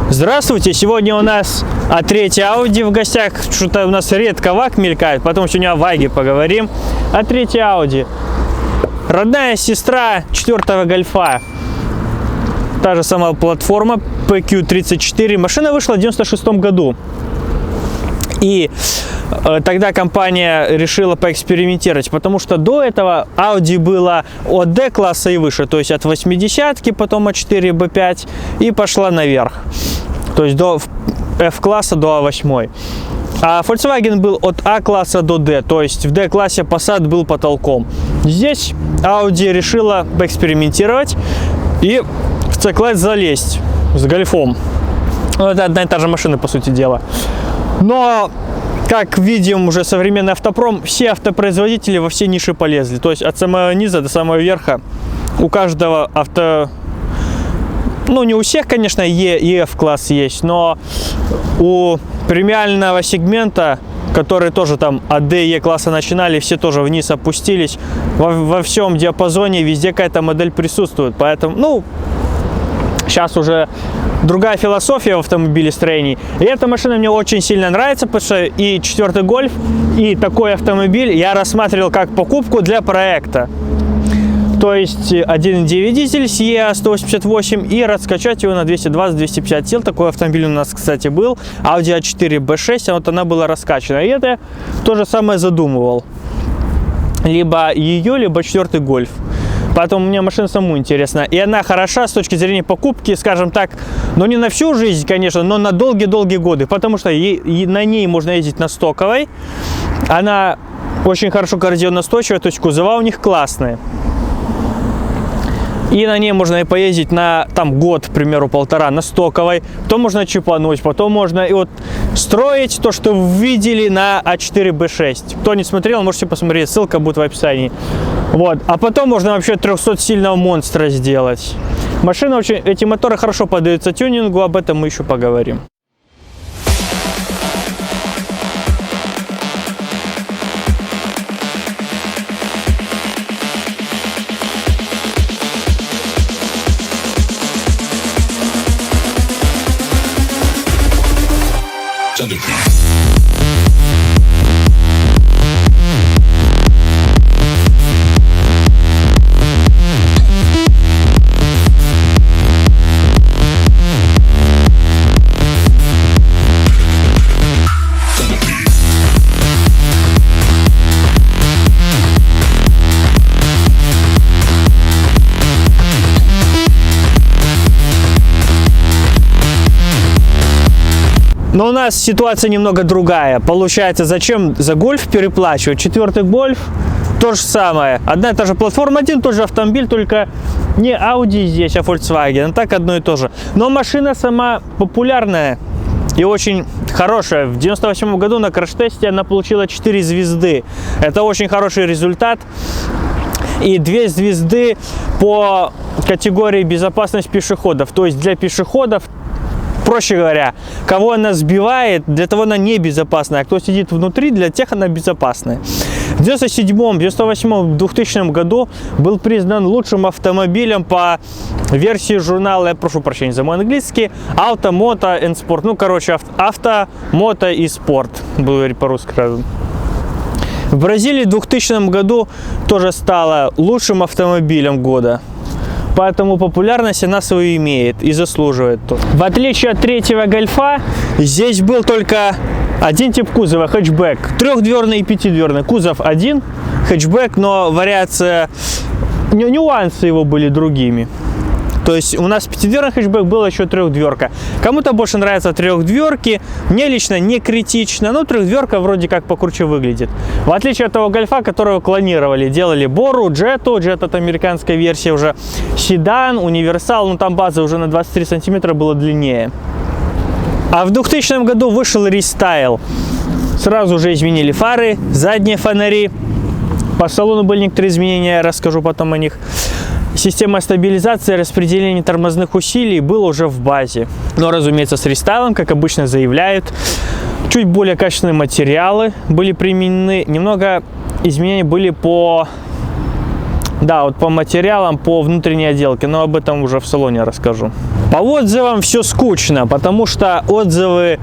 Здравствуйте! Сегодня у нас А3 Audi в гостях. Что-то у нас редко ВАГ мелькает, потом сегодня о ВАГе поговорим. А3 Audi. Родная сестра 4-го Гольфа. Та же самая платформа PQ34. Машина вышла в 96 году. И тогда компания решила поэкспериментировать, потому что до этого Audi было от D-класса и выше, то есть от 80-ки, потом А4, B5 и пошла наверх. То есть до F-класса до А8. А Volkswagen был от А-класса до D, то есть в D-классе Passat был потолком. Здесь Audi решила поэкспериментировать и в C-класс залезть с Гольфом. Это одна и та же машина, по сути дела. Но, как видим, уже современный автопром, все автопроизводители во все ниши полезли. То есть от самого низа до самого верха у каждого ну, не у всех, конечно, E и F-класс есть, но у премиального сегмента, которые тоже там от D и E-класса начинали, все тоже вниз опустились. Во всем диапазоне везде какая-то модель присутствует. Поэтому, ну, сейчас уже другая философия в автомобилестроении. И эта машина мне очень сильно нравится, потому что и 4-й Гольф, и такой автомобиль я рассматривал как покупку для проекта. То есть 1.9 дизель с E188 и раскачать его на 220-250 сил. Такой автомобиль у нас, кстати, был. Audi A4 B6, а вот она была раскачана. И это то же самое задумывал. Либо ее, либо 4-й Гольф. Поэтому мне машина саму интересна. И она хороша с точки зрения покупки, скажем так, но не на всю жизнь, конечно, но на долгие-долгие годы. Потому что на ней можно ездить на стоковой. Она очень хорошо коррозионоустойчивая, то есть кузова у них классные. И на ней можно и поездить на там год, к примеру, полтора на стоковой. Потом можно чипануть, потом можно и вот строить то, что вы видели на А4 B6. Кто не смотрел, можете посмотреть, ссылка будет в описании. Вот. А потом можно вообще 300-сильного монстра сделать. Машина очень, эти моторы хорошо поддаются тюнингу, об этом мы еще поговорим. Но у нас ситуация немного другая. Получается, зачем за Гольф переплачивать? 4-й Гольф то же самое. Одна и та же платформа, один тот же автомобиль, только не Audi здесь, а Volkswagen. Так одно и то же. Но машина сама популярная и очень хорошая. В 98 году на краш-тесте она получила 4 звезды. Это очень хороший результат. И 2 звезды по категории безопасность пешеходов. То есть для пешеходов, проще говоря, кого она сбивает, для того она небезопасная, а кто сидит внутри, для тех она безопасная. В 97, 98, 2000 году был признан лучшим автомобилем по версии журнала, я прошу прощения за мой английский, Auto, Moto and Sport. Ну, короче, авто, мото и спорт, буду говорить по-русски сразу. В Бразилии в 2000 году тоже стала лучшим автомобилем года. Поэтому популярность она свою имеет и заслуживает. В отличие от 3-го Гольфа, здесь был только один тип кузова, хэтчбэк. 3-дверный и 5-дверный. Кузов один, хэтчбэк, но вариация, нюансы его были другими. То есть у нас 5-дверный хэтчбэк был еще 3-дверка. Кому-то больше нравятся 3-дверки. Мне лично не критично, но 3-дверка вроде как покруче выглядит. В отличие от того Гольфа, которого клонировали. Делали Бору, Джетту. Джет это американская версия уже. Седан, универсал. Ну там база уже на 23 сантиметра была длиннее. А в 2000 году вышел рестайл. Сразу же изменили фары, задние фонари. По салону были некоторые изменения, я расскажу потом о них. Система стабилизации и распределения тормозных усилий была уже в базе. Но, разумеется, с рестайлом, как обычно заявляют, чуть более качественные материалы были применены. Немного изменений были по Да, вот по материалам, по внутренней отделке, но об этом уже в салоне расскажу. По отзывам все скучно, потому что отзывы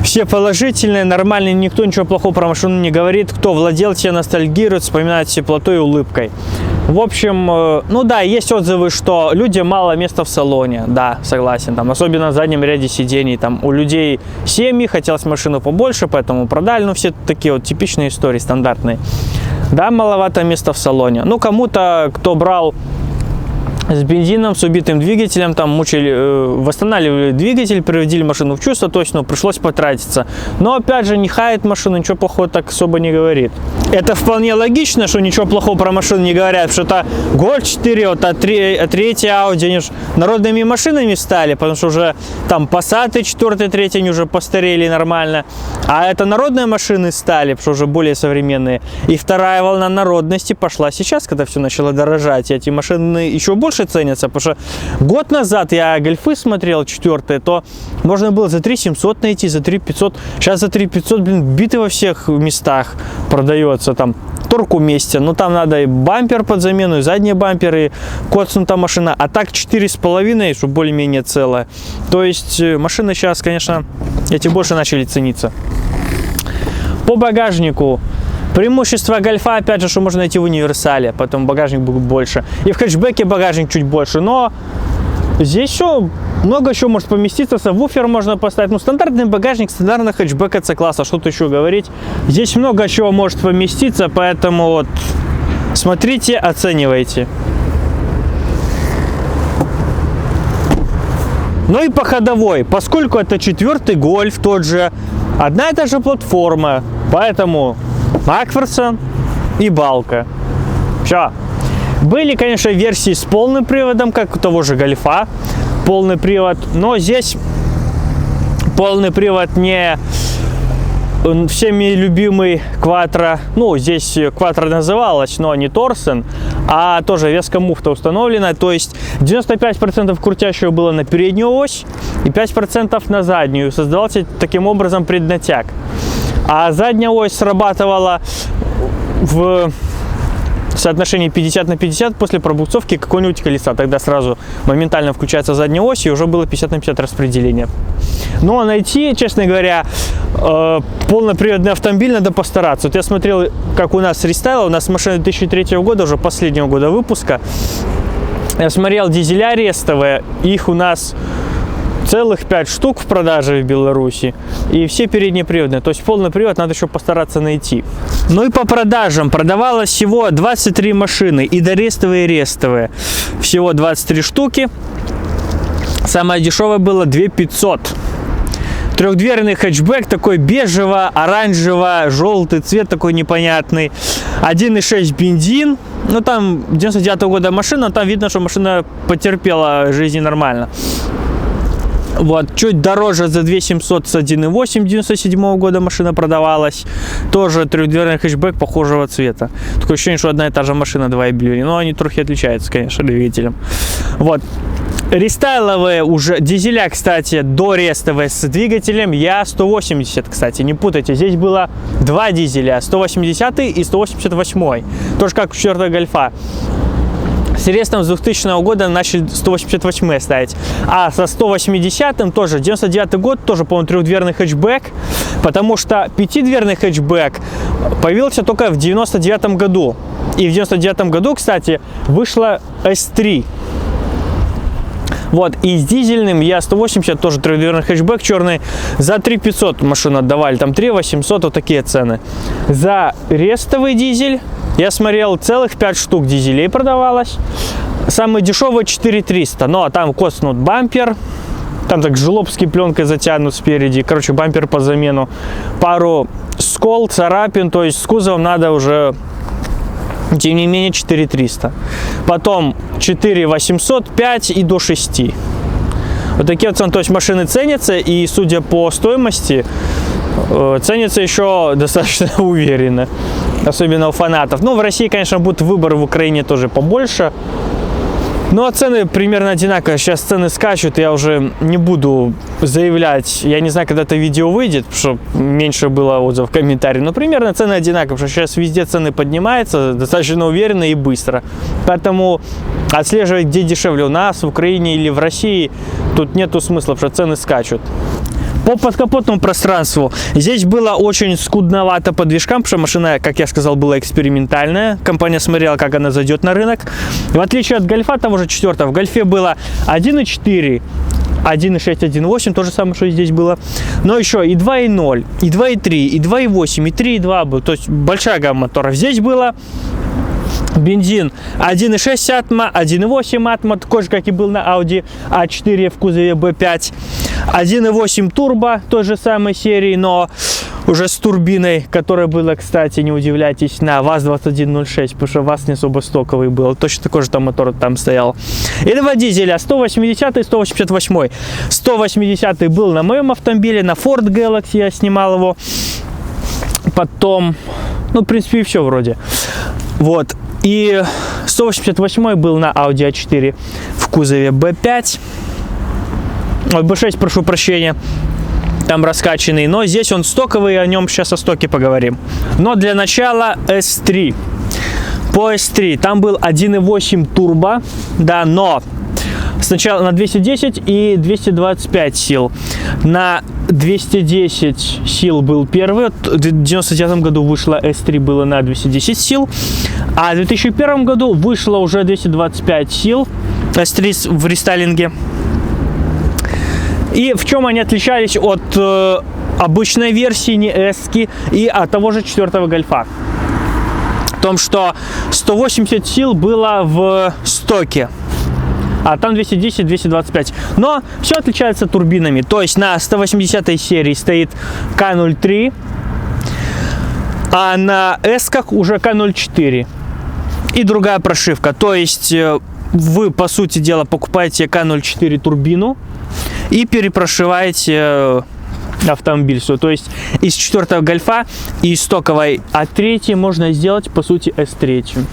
все положительные, нормальные, никто ничего плохого про машину не говорит. Кто владел, те ностальгируют, вспоминают с теплотой и улыбкой. В общем, ну да, есть отзывы, что людям мало места в салоне, да, согласен, там, особенно в заднем ряде сидений, там, у людей семьи, хотелось машину побольше, поэтому продали, ну, все такие вот типичные истории, стандартные. Да, маловато места в салоне. Ну, кому-то, кто брал с бензином, с убитым двигателем, там мучили, восстанавливали двигатель, приводили машину в чувство, то есть, ну, пришлось потратиться. Но, опять же, не хает машину, ничего плохого так особо не говорит. Это вполне логично, что ничего плохого про машину не говорят, потому что это Golf 4, вот, а 3 Audi, они же народными машинами стали, потому что уже там Passat 4, 3, они уже постарели нормально. А это народные машины стали, потому что уже более современные. И вторая волна народности пошла сейчас, когда все начало дорожать, и эти машины еще больше ценятся, потому что год назад я гольфы смотрел 4-е, то можно было за 3700 найти, за 3500. Сейчас за 3500, блин, биты во всех местах продается, там торг уместен, но там надо и бампер под замену, и задние бамперы, коцнута машина, а так 4,5, чтобы более-менее целая. То есть машины сейчас, конечно, эти больше начали цениться. По багажнику. Преимущество гольфа, опять же, что можно найти в универсале, поэтому багажник будет больше. И в хэтчбеке багажник чуть больше, но здесь еще много чего может поместиться. Сабвуфер можно поставить. Ну, стандартный багажник, стандартный хэтчбека C-класса, что-то еще говорить. Здесь много чего может поместиться, поэтому вот смотрите, оценивайте. Ну и по ходовой, поскольку это 4-й гольф, тот же, одна и та же платформа, поэтому Макферсон и балка. Все. Были, конечно, версии с полным приводом, как у того же гольфа, полный привод, но здесь полный привод не всеми любимый Quattro, ну, здесь Quattro называлась, но не Торсен, а тоже веска муфта установлена, то есть 95% крутящего было на переднюю ось и 5% на заднюю, создавался таким образом преднатяг. А задняя ось срабатывала в соотношении 50 на 50 после пробуксовки какого-нибудь колеса. Тогда сразу моментально включается задняя ось, и уже было 50 на 50 распределение. Но найти, честно говоря, полноприводный автомобиль надо постараться. Вот я смотрел, как у нас рестайл, у нас машина 2003 года, уже последнего года выпуска. Я смотрел дизеля рестовые, их у нас целых 5 штук в продаже в Беларуси, и все переднеприводные, то есть полный привод надо еще постараться найти. Ну и по продажам продавалось всего 23 машины, и дорестовые, и рестовые, всего 23 штуки. Самое дешевое было 2500. Трехдверный хэтчбэк, такой бежево-оранжево-желтый цвет, такой непонятный. 1.6 бензин, ну там 99-го года машина, там видно, что машина потерпела жизни нормально. Вот, чуть дороже за 2700 с 1.8 97 года машина продавалась. Тоже трехдверный хэтчбэк похожего цвета. Такое ощущение, что одна и та же машина, два объявления. Но они трохи отличаются, конечно, двигателем. Вот. Рестайловые уже дизеля, кстати, дорестовые с двигателем Я-180, кстати, не путайте. Здесь было два дизеля, 180 и 188. Тоже как у 4-го гольфа. С рестом с 2000 года начали 188 ставить. А со 180-м тоже, 99 год, тоже, по-моему, трехдверный хэтчбэк, потому что пятидверный хэтчбэк появился только в 99 году. И в 99 году, кстати, вышла S3. Вот, и с дизельным Я-180, тоже трехдверный хэтчбэк черный, за 3500 машину отдавали, там 3800, вот такие цены. За рестовый дизель я смотрел, целых 5 штук дизелей продавалось. Самый дешевый 4300, но там коснут бампер, там так желобской пленкой затянут спереди, короче, бампер по замену. Пару скол, царапин, то есть с кузовом надо уже, тем не менее, 4300. Потом 4800, 5 и до 6. Вот такие вот цены, то есть машины ценятся, и судя по стоимости, ценятся еще достаточно уверенно, особенно у фанатов. Ну, в России, конечно, будет выбор, в Украине тоже побольше. Ну, а цены примерно одинаковые. Сейчас цены скачут, я уже не буду заявлять. Я не знаю, когда это видео выйдет, потому что меньше было отзывов в комментариях. Но примерно цены одинаковые, потому что сейчас везде цены поднимаются достаточно уверенно и быстро. Поэтому отслеживать, где дешевле, у нас, в Украине или в России, Тут нету смысла, потому что цены скачут. По подкапотному пространству здесь было очень скудновато по движкам, потому что машина, как я сказал, была экспериментальная. Компания смотрела, как она зайдет на рынок. В отличие от Гольфа, того же 4-го, в Гольфе было 1.4, 1.6, 1.8, то же самое, что и здесь было. Но еще и 2.0, и 2.3, и 2.8, и 3.2 был. То есть большая гамма моторов. Здесь было бензин 1.6 атма, 1.8 атма, такой же, как и был на Audi A4 в кузове B5. 1.8 турбо той же самой серии, но уже с турбиной, которая была, кстати, не удивляйтесь, на ВАЗ-2106, потому что ВАЗ не особо стоковый был. Точно такой же там мотор там стоял. И два дизеля, 180 и 188. 180 был на моем автомобиле, на Ford Galaxy я снимал его. Потом, ну, в принципе, и все вроде. Вот. И 188 был на Audi A4 в кузове B5. Ой, B6, прошу прощения. Там раскачанный. Но здесь он стоковый, о нем сейчас о стоке поговорим. Но для начала S3. По S3 там был 1.8 турбо, да, но сначала на 210 и 225 сил. На 210 сил был первый. В 1999 году вышло S3, было на 210 сил. А в 2001 году вышло уже 225 сил S3 в рестайлинге. И в чем они отличались от обычной версии, не S-ки, и от того же 4-го Гольфа? В том, что 180 сил было в стоке, а там 210-225. Но все отличается турбинами. То есть на 180 серии стоит К03, а на S-ках уже К04. И другая прошивка. То есть вы, по сути дела, покупаете К04 турбину и перепрошиваете автомобиль. То есть из 4-го Гольфа и из стоковой А3 можно сделать, по сути, S3.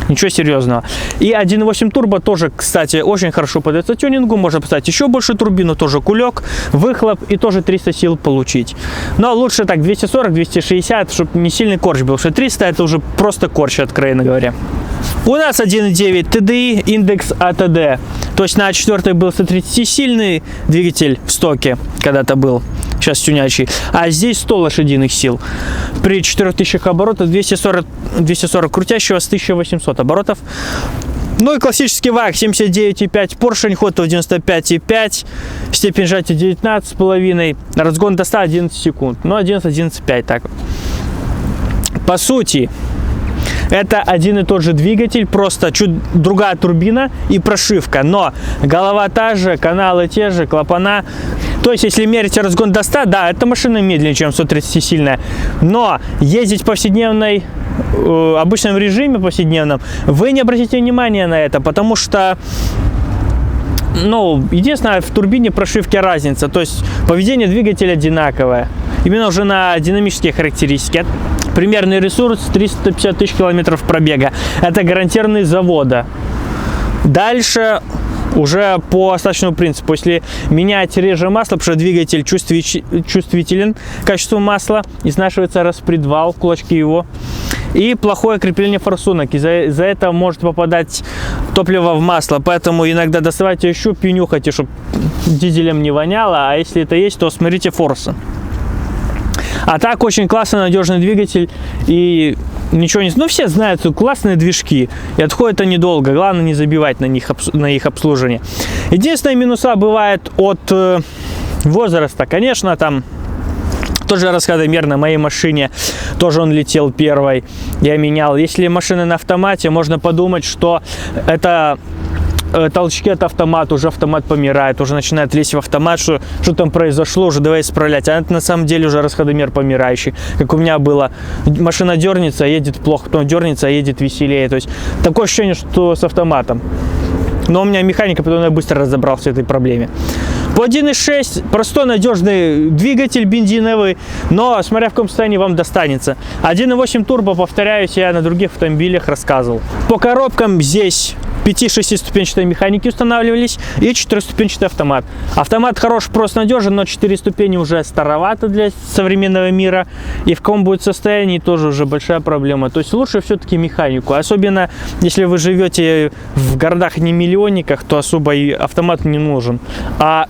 Ничего серьезного. И 1.8 турбо тоже, кстати, очень хорошо подается тюнингу. Можно поставить еще больше турбину, тоже кулек, выхлоп и тоже 300 сил получить. Но лучше так 240-260, чтобы не сильный корч был. Потому что 300 это уже просто корч, откровенно говоря. У нас 1.9 TDI, индекс АТД. То есть на 4 был 130-сильный двигатель в стоке, когда-то был, сейчас тюнячий. А здесь 100 лошадиных сил. При 4000 оборотов 240 крутящего с 1800 оборотов. Ну и классический ВАГ 79,5, поршень, ход 95,5, степень сжатия 19,5, разгон до 100 11 секунд. Ну 11-11,5 так. По сути, это один и тот же двигатель, просто чуть другая турбина и прошивка. Но голова та же, каналы те же, клапана. То есть, если мерить разгон до 100, да, эта машина медленнее, чем 130-сильная. Но ездить в повседневной, обычном режиме повседневном, вы не обратите внимания на это, потому что, ну, единственное, в турбине прошивки разница. То есть, поведение двигателя одинаковое. Именно уже на динамические характеристики. Примерный ресурс 350 тысяч километров пробега. Это гарантированный с завода. Дальше уже по остаточному принципу. Если менять реже масло, потому что двигатель чувствителен к качеству масла, изнашивается распредвал, кулачки его. И плохое крепление форсунок. Из-за этого может попадать топливо в масло. Поэтому иногда доставайте щуп и нюхайте, чтобы дизелем не воняло. А если это есть, то смотрите форсы. А так очень классный, надежный двигатель. И ничего не... Ну, все знают, что классные движки. И отходят они долго. Главное не забивать на их обслуживание. Единственные минуса бывает от возраста. Конечно, там тоже расходомер на моей машине. Тоже он летел первой. Я менял. Если машина на автомате, можно подумать, что это толчки от автомата, уже автомат помирает, уже начинает лезть в автомат, что там произошло, уже давай исправлять. А это на самом деле уже расходомер помирающий. Как у меня было, машина дернется, едет плохо, потом дернется, едет веселее. То есть такое ощущение, что с автоматом. Но у меня механика, потом я быстро разобрался в этой проблеме. По 1.6 простой надежный двигатель бензиновый, но смотря в каком состоянии вам достанется. 1.8 турбо, повторяюсь, я на других автомобилях рассказывал. По коробкам здесь 5-6-ступенчатые механики устанавливались и 4-ступенчатый автомат. Автомат хорош, просто надежен, но 4 ступени уже старовато для современного мира. И в каком будет состоянии тоже уже большая проблема. То есть лучше все-таки механику. Особенно если вы живете в городах не миллионниках, то особо и автомат не нужен. А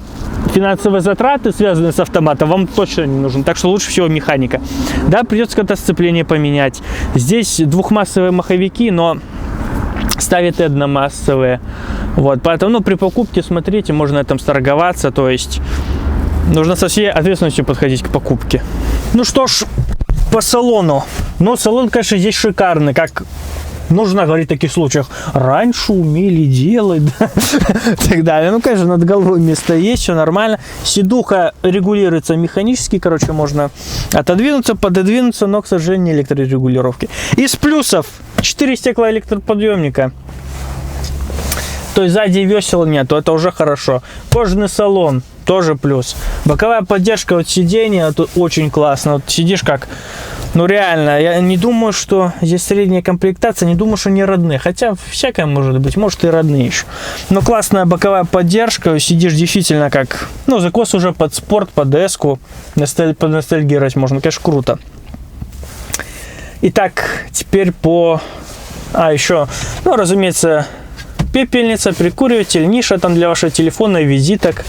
финансовые затраты, связанные с автоматом, вам точно не нужен. Так что лучше всего механика. Да, придется когда сцепление поменять. Здесь двухмассовые маховики, но ставят и одномассовые. Вот, поэтому, ну, при покупке, смотрите, можно этом сторговаться. То есть нужно со всей ответственностью подходить к покупке. Ну что ж, по салону. Ну, салон, конечно, здесь шикарный, как нужно говорить в таких случаях. Раньше умели делать, да? Так далее. Ну, конечно, над головой место есть, все нормально. Сидуха регулируется механически, короче, можно отодвинуться, пододвинуться, но, к сожалению, электрорегулировки. Из плюсов 4 стеклоэлектроподъемника. То есть сзади весел нету, это уже хорошо. Кожаный салон, тоже плюс. Боковая поддержка от сидения, это очень классно. Вот сидишь как, ну реально, я не думаю, что здесь средняя комплектация, не думаю, что не родные. Хотя всякое может быть, может и родные еще. Но классная боковая поддержка, сидишь действительно как, ну закос уже под спорт, под эску, поностальгировать можно, конечно, круто. Итак, теперь по... еще, ну разумеется, пепельница, прикуриватель, ниша там для вашего телефона и визиток.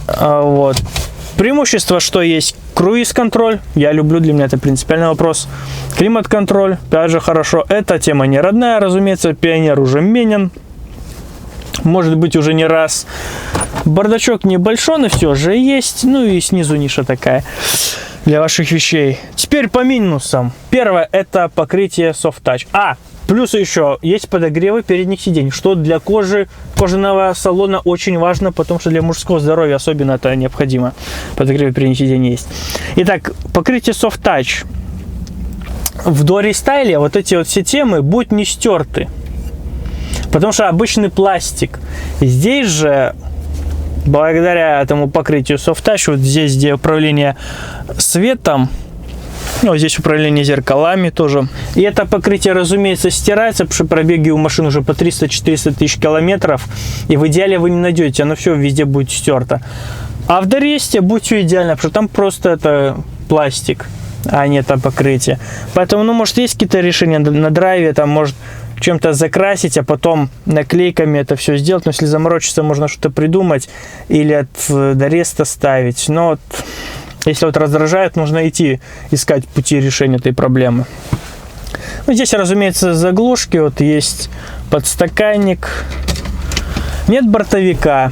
Вот. Преимущество, что есть круиз-контроль. Я люблю, для меня это принципиальный вопрос. Климат-контроль, опять же, хорошо. Эта тема не родная, разумеется. Пионер уже менен. Может быть, уже не раз. Бардачок небольшой, но все же есть. Ну и снизу ниша такая для ваших вещей. Теперь по минусам. Первое, это покрытие Soft Touch. Плюс еще есть подогревы передних сидений, что для кожаного салона очень важно, потому что для мужского здоровья особенно это необходимо. Подогревы передних сидений есть. Итак, покрытие Soft Touch. В дорестайле вот эти вот все темы будут не стерты, потому что обычный пластик. Здесь же, благодаря этому покрытию Soft Touch, вот здесь, где управление светом, ну, здесь управление зеркалами тоже. И это покрытие, разумеется, стирается, потому что пробеги у машин уже по 300-400 тысяч километров. И в идеале вы не найдете, оно все везде будет стерто. А в Доресте будет все идеально, потому что там просто это пластик, а не это покрытие. Поэтому, ну, может, есть какие-то решения на драйве, там, может, чем-то закрасить, а потом наклейками это все сделать. Но если заморочиться, можно что-то придумать или от Дореста ставить. Но вот... Если вот раздражает, нужно идти искать пути решения этой проблемы. Ну, здесь, разумеется, заглушки. Вот есть подстаканник. Нет бортовика.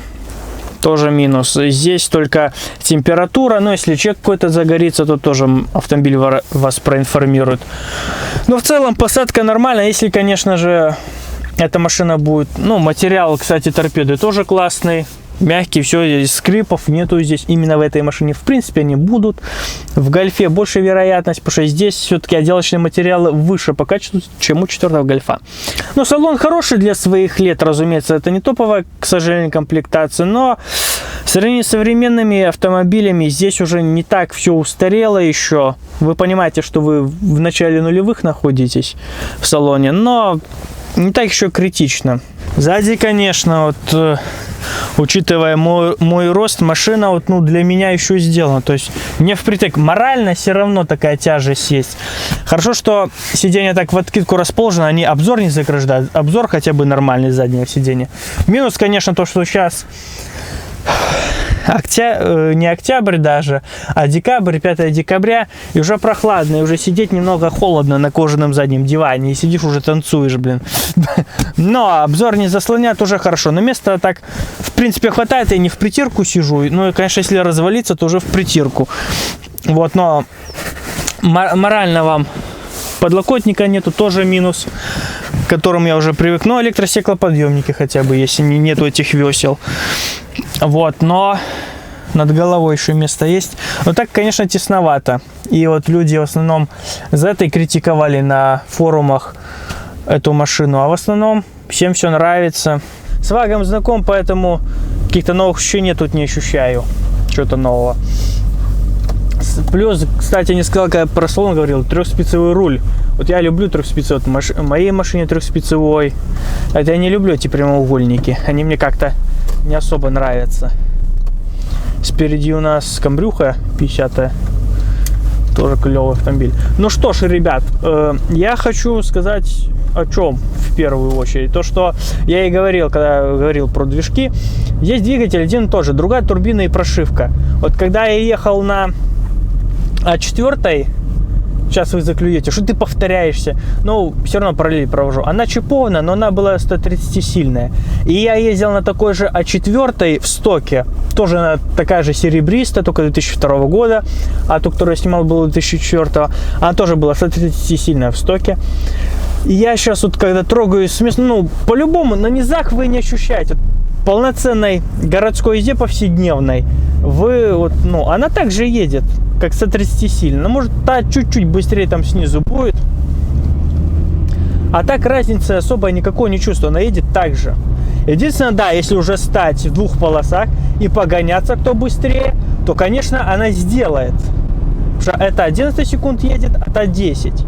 Тоже минус. Здесь только температура. Но если чек какой-то загорится, то тоже автомобиль вас проинформирует. Но в целом посадка нормальная. Если, конечно же, эта машина будет... Ну, материал, кстати, торпеды тоже классный. Мягкий, все, скрипов нету здесь, именно в этой машине. В принципе, они будут. В Гольфе больше вероятность, потому что здесь все-таки отделочные материалы выше по качеству, чем у 4-го Гольфа. Но салон хороший для своих лет, разумеется. Это не топовая, к сожалению, комплектация, но в сравнении с современными автомобилями здесь уже не так все устарело еще. Вы понимаете, что вы в начале нулевых находитесь в салоне, но не так еще критично. Сзади, конечно, вот... Учитывая мой рост, машина вот, ну, для меня еще сделана. То есть не впритык. Морально все равно такая тяжесть есть. Хорошо, что сиденье так в откидку расположено, они обзор не заграждают. Обзор хотя бы нормальный заднего сиденья. Минус, конечно, то, что сейчас не октябрь даже, а декабрь, 5 декабря, и уже прохладно, и уже сидеть немного холодно на кожаном заднем диване, и сидишь уже танцуешь, блин. Но обзор не заслоняет, уже хорошо. Но места так, в принципе, хватает, я не в притирку сижу, ну и, конечно, если развалиться, то уже в притирку. Вот, но морально вам подлокотника нету, тоже минус, к которому я уже привык. Но электростеклоподъемники хотя бы, если нету этих весел. Вот, но над головой еще место есть. Но так, конечно, тесновато. И вот люди в основном за это и критиковали на форумах эту машину. А в основном всем все нравится. С Вагом знаком, поэтому каких-то новых ощущений тут не ощущаю. Чего-то нового. Плюс, кстати, не сказал, когда про салон говорил, трехспицевой руль. Вот я люблю трехспицевой. В моей машине трехспицевой. Это я не люблю эти прямоугольники. Они мне как-то не особо нравятся. Спереди у нас камбрюха 50-я. Тоже клевый автомобиль. Ну что ж, ребят, я хочу сказать о чем в первую очередь. То, что я и говорил, когда говорил про движки. Есть двигатель один и тот же, другая турбина и прошивка. Вот когда я ехал на А4, сейчас вы заклюете, что ты повторяешься, но все равно параллель провожу. Она чипованная, но она была 130 сильная. И я ездил на такой же А4 в стоке, тоже такая же серебристая, только 2002 года, а ту, которую я снимал, была 2004. Она тоже была 130 сильная в стоке. И я сейчас вот, когда трогаюсь с места, ну, по-любому, на низах вы не ощущаете. Полноценной городской езде повседневной, вы вот, ну, она также едет, как 130 сильно. Но может та чуть-чуть быстрее там снизу будет. А так разницы особо никакой не чувствую. Она едет так же. Единственное, да, если уже стать в двух полосах и погоняться кто быстрее, то, конечно, она сделает. Потому что это 11 секунд едет, а та 10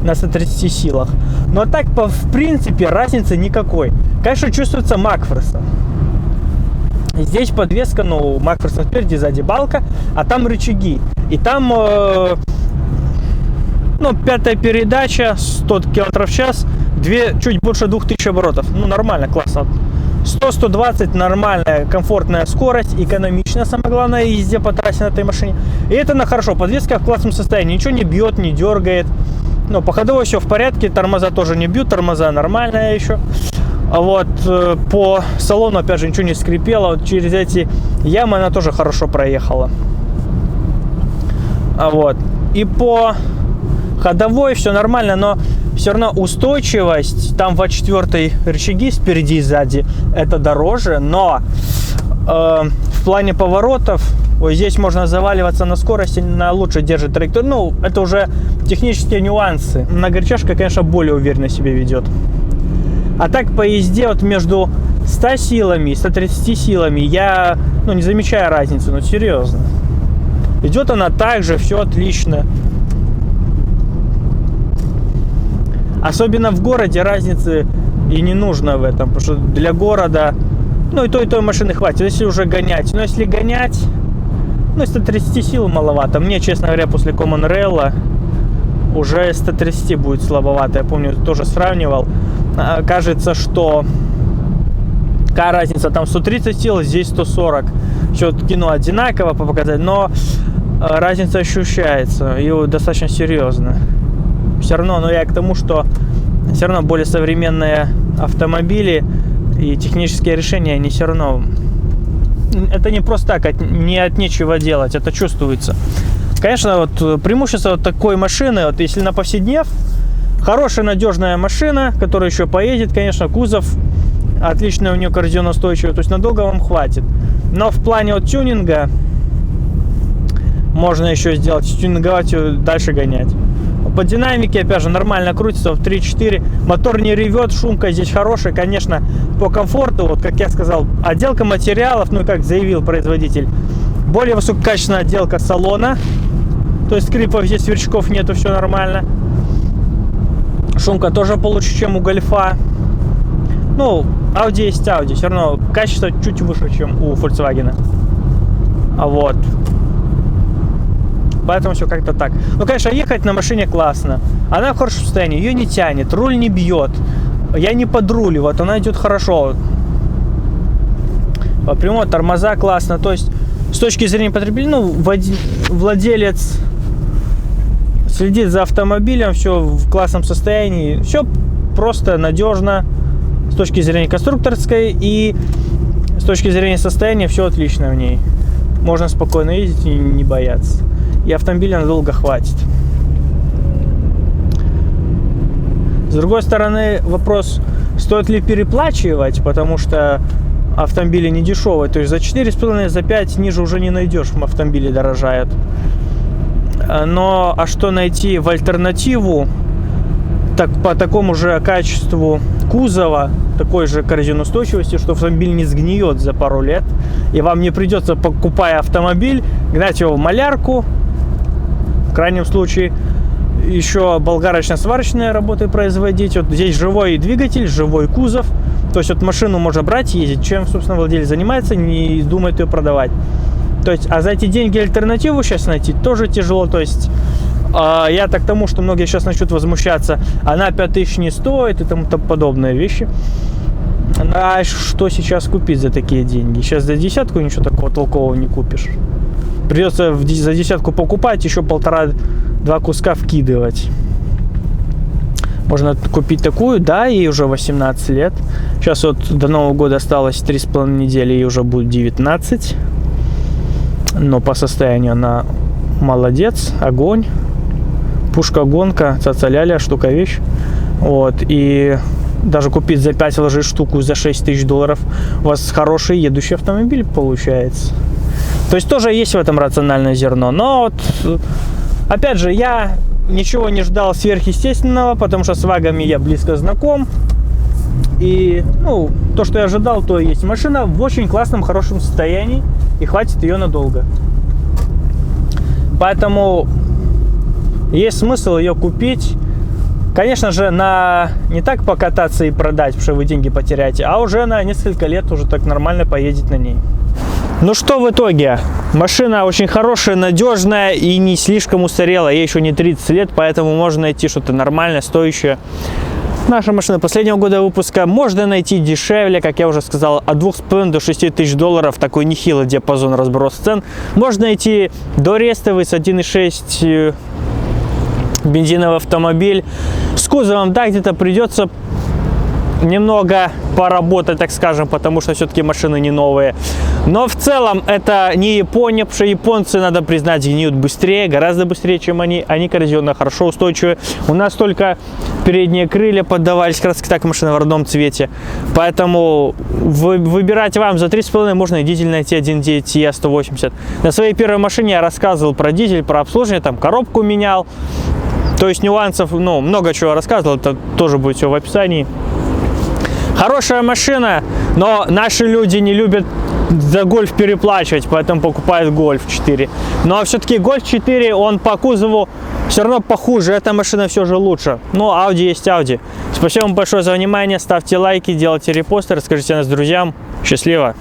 на 130 силах. Но так, в принципе, разницы никакой. Конечно, чувствуется Макферсон. Здесь подвеска, ну, Макферсон спереди, сзади балка, а там рычаги. И там, ну, 5-я передача, 100 км в час, чуть больше 2000 оборотов. Ну, нормально, классно. 100-120 нормальная, комфортная скорость, экономичная, самое главное, езде по трассе на этой машине. И это на хорошо, подвеска в классном состоянии, ничего не бьет, не дергает. Ну, по ходовой все в порядке, тормоза тоже не бьют, тормоза нормальные еще. А вот по салону, опять же, ничего не скрипело. Вот через эти ямы она тоже хорошо проехала. Вот. И по ходовой все нормально, но все равно устойчивость, там в А4 рычаги спереди и сзади, это дороже, но в плане поворотов, вот здесь можно заваливаться на скорости, на лучше держит траекторию. Ну, это уже технические нюансы. Многорычажка, конечно, более уверенно себя ведет. А так по езде вот между 100 силами и 130 силами я, ну, не замечаю разницы, ну, серьезно. Идет она так же, все отлично. Особенно в городе разницы и не нужно в этом, потому что для города, ну, и той машины хватит, если уже гонять. Но если гонять, ну, 130 сил маловато. Мне, честно говоря, после Common Rail уже 130 будет слабовато. Я помню, тоже сравнивал. Кажется, что какая разница, там 130 сил, здесь 140. Все кино одинаково по показателям, но разница ощущается, и достаточно серьезно. Все равно, но я к тому, что все равно более современные автомобили и технические решения, они все равно, это не просто так, не от нечего делать, это чувствуется. Конечно, вот преимущество вот такой машины, вот если на повседнев, хорошая надежная машина, которая еще поедет, конечно, кузов отличный, у нее коррозионоустойчивый, то есть надолго вам хватит. Но в плане вот тюнинга можно еще сделать, тюнинговать и дальше гонять. По динамике, опять же, нормально крутится в 3-4, мотор не ревет, шумка здесь хорошая, конечно, по комфорту, вот как я сказал, отделка материалов, ну, как заявил производитель, более высококачественная отделка салона, то есть скрипов здесь, сверчков нету, все нормально. Шумка тоже получше, чем у Гольфа. Ну, Audi есть Audi, все равно качество чуть выше, чем у Volkswagen. А вот. Поэтому все как-то так. Ну, конечно, ехать на машине классно. Она в хорошем состоянии, ее не тянет, руль не бьет. Я не подрулю, вот она идет хорошо. По прямой тормоза классно. То есть, с точки зрения потребления, ну, владелец следит за автомобилем, все в классном состоянии. Все просто надежно с точки зрения конструкторской и с точки зрения состояния все отлично в ней. Можно спокойно ездить и не бояться. И автомобиля надолго хватит. С другой стороны, вопрос, стоит ли переплачивать, потому что автомобили не дешевые. То есть за 4,5, за 5 ниже уже не найдешь, автомобили дорожают. Но а что найти в альтернативу так, по такому же качеству кузова такой же коррозионустойчивости, что автомобиль не сгниет за пару лет, и вам не придется, покупая автомобиль, гнать его в малярку, в крайнем случае, еще болгарочно-сварочные работы производить. Вот здесь живой двигатель, живой кузов, то есть вот машину можно брать, ездить, чем, собственно, владелец занимается, не думает ее продавать. То есть, а за эти деньги альтернативу сейчас найти тоже тяжело, то есть я так к тому, что многие сейчас начнут возмущаться, она 5000 не стоит и тому подобные вещи. А что сейчас купить за такие деньги? Сейчас за десятку ничего такого толкового не купишь. Придется за десятку покупать, еще 1,5-2 куска вкидывать. Можно купить такую, да, ей уже 18 лет. Сейчас вот до Нового года осталось 3,5 недели, ей уже будет 19. Но по состоянию она молодец, огонь. Пушка-гонка, ца-ца-ля-ля, штука вещь. Вот, и даже купить за 5 вложить штуку за $6000, у вас хороший едущий автомобиль получается. То есть тоже есть в этом рациональное зерно. Но вот, опять же, я ничего не ждал сверхъестественного, потому что с вагами я близко знаком. И, ну, то, что я ожидал, то и есть. Машина в очень классном, хорошем состоянии, и хватит ее надолго. Поэтому есть смысл ее купить. Конечно же, не так покататься и продать, потому что вы деньги потеряете, а уже на несколько лет уже так нормально поездить на ней. Ну что в итоге? Машина очень хорошая, надежная и не слишком устарелая. Ей еще не 30 лет, поэтому можно найти что-то нормальное, стоящее. Наша машина последнего года выпуска можно найти дешевле, как я уже сказал, от 2500 до $6000, такой нехилый диапазон, разброс цен. Можно найти дорестовый с 1.6 бензиновый автомобиль. С кузовом, да, где-то придется немного поработать, так скажем, потому что все-таки машины не новые. Но в целом это не Япония, потому что японцы, надо признать, гниют быстрее, гораздо быстрее, чем они. Они коррозионно хорошо устойчивы. У нас только передние крылья поддавались, как раз так машина в родном цвете. Поэтому выбирать вам за 3,5 можно и дизель найти 1.9 TIA 180. На своей первой машине я рассказывал про дизель, про обслуживание, там коробку менял. То есть нюансов, ну, много чего рассказывал, это тоже будет все в описании. Хорошая машина, но наши люди не любят за Гольф переплачивать, поэтому покупают Гольф 4. Но все-таки Гольф 4, он по кузову все равно похуже, эта машина все же лучше. Но Audi есть Audi. Спасибо вам большое за внимание, ставьте лайки, делайте репосты, расскажите о нас друзьям. Счастливо!